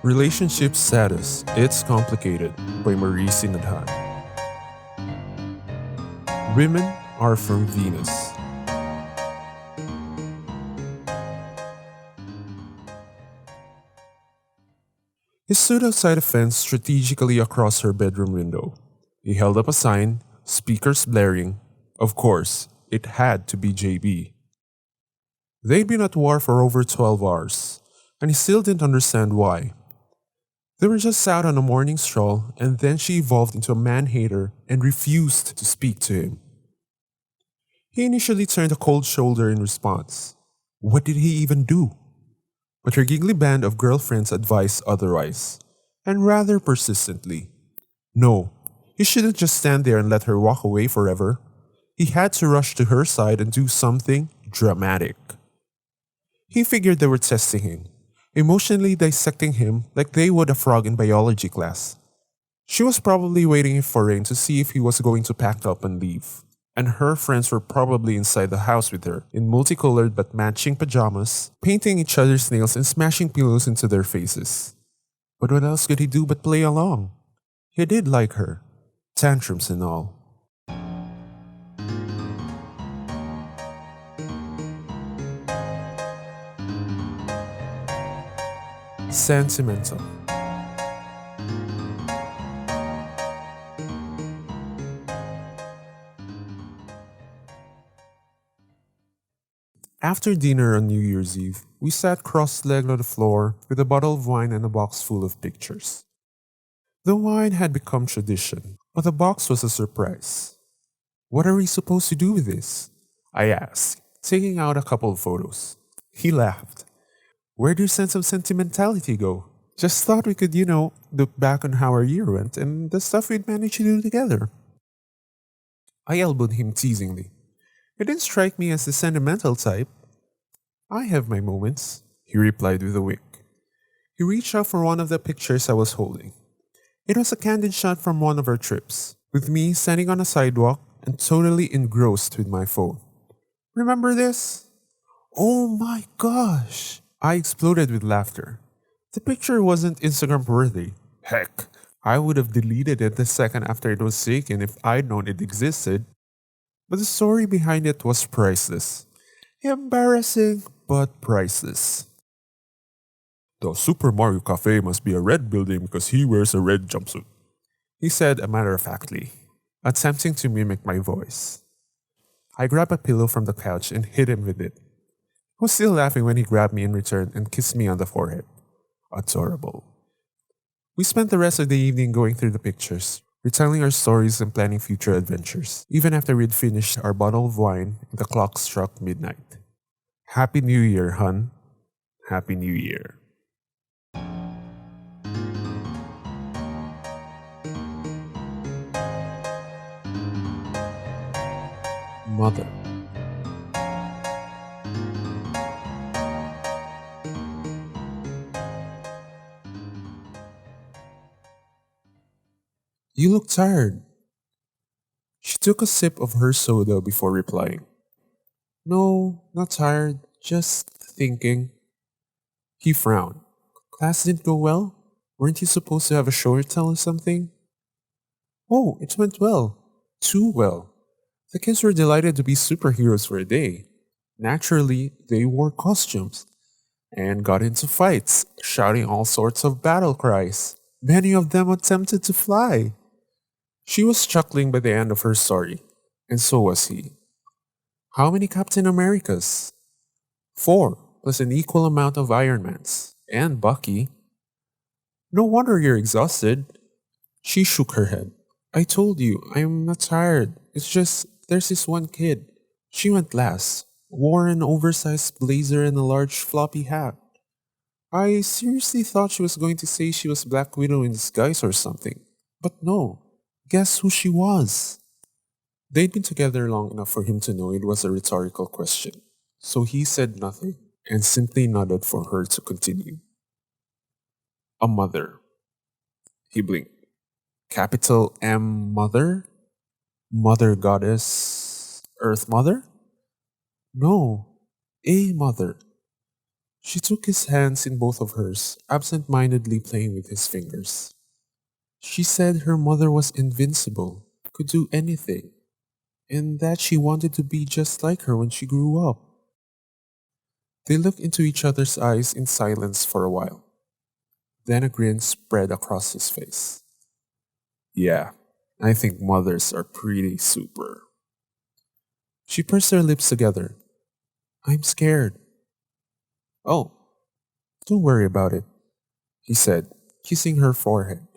Relationship Status It's Complicated by Marie Sinadjan. Women are from Venus. He stood outside a fence strategically across her bedroom window. He held up a sign, speakers blaring. Of course, it had to be JB. They'd been at war for over 12 hours, and he still didn't understand why. They were just out on a morning stroll, and then she evolved into a man-hater and refused to speak to him. He initially turned a cold shoulder in response. What did he even do? But her giggly band of girlfriends advised otherwise, and rather persistently. No, he shouldn't just stand there and let her walk away forever. He had to rush to her side and do something dramatic. He figured they were testing him, emotionally dissecting him like they would a frog in biology class. She was probably waiting for rain to see if he was going to pack up and leave. And her friends were probably inside the house with her, in multicolored but matching pajamas, painting each other's nails and smashing pillows into their faces. But what else could he do but play along? He did like her, tantrums and all. Sentimental. After dinner on New Year's Eve, we sat cross-legged on the floor with a bottle of wine and a box full of pictures. The wine had become tradition, but the box was a surprise. What are we supposed to do with this? I asked, taking out a couple of photos. He laughed. Where'd your sense of sentimentality go? Just thought we could, look back on how our year went and the stuff we'd managed to do together. I elbowed him teasingly. It didn't strike me as the sentimental type. I have my moments, he replied with a wink. He reached out for one of the pictures I was holding. It was a candid shot from one of our trips, with me standing on a sidewalk and totally engrossed with my phone. Remember this? Oh my gosh! I exploded with laughter. The picture wasn't Instagram worthy. Heck, I would have deleted it the second after it was taken if I'd known it existed. But the story behind it was priceless. Embarrassing, but priceless. The Super Mario Cafe must be a red building because he wears a red jumpsuit, he said matter-of-factly, attempting to mimic my voice. I grabbed a pillow from the couch and hit him with it. He was still laughing when he grabbed me in return and kissed me on the forehead. Adorable. We spent the rest of the evening going through the pictures, retelling our stories and planning future adventures, even after we'd finished our bottle of wine and the clock struck midnight. Happy New Year, hun. Happy New Year. Mother. You look tired. She took a sip of her soda before replying. No, not tired, just thinking. He frowned. Class didn't go well? Weren't you supposed to have a show or tell or something? Oh, it went well. Too well. The kids were delighted to be superheroes for a day. Naturally, they wore costumes and got into fights, shouting all sorts of battle cries. Many of them attempted to fly. She was chuckling by the end of her story, and so was he. How many Captain Americas? 4, plus an equal amount of Iron Mans, and Bucky. No wonder you're exhausted. She shook her head. I told you, I'm not tired. It's just, there's this one kid. She went last, wore an oversized blazer and a large floppy hat. I seriously thought she was going to say she was Black Widow in disguise or something. But no. Guess who she was? They'd been together long enough for him to know it was a rhetorical question, so he said nothing and simply nodded for her to continue. A mother. He blinked. Capital M Mother? Mother Goddess? Earth Mother? No, a mother. She took his hands in both of hers, absent-mindedly playing with his fingers. She said her mother was invincible, could do anything, and that she wanted to be just like her when she grew up. They looked into each other's eyes in silence for a while. Then a grin spread across his face. Yeah, I think mothers are pretty super. She pursed her lips together. I'm scared. Oh, don't worry about it, he said, kissing her forehead.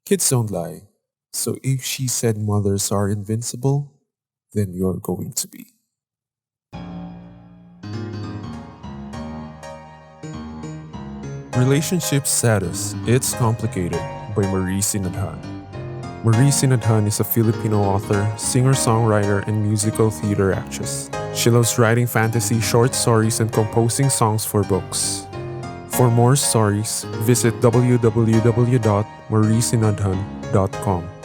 Kids don't lie. So if she said mothers are invincible, then you're going to be. Relationship Status, It's Complicated by Marie Sinadjan. Marie Sinadjan is a Filipino author, singer-songwriter, and musical theater actress. She loves writing fantasy short stories and composing songs for books. For more stories, visit www.mariesinadjan.com.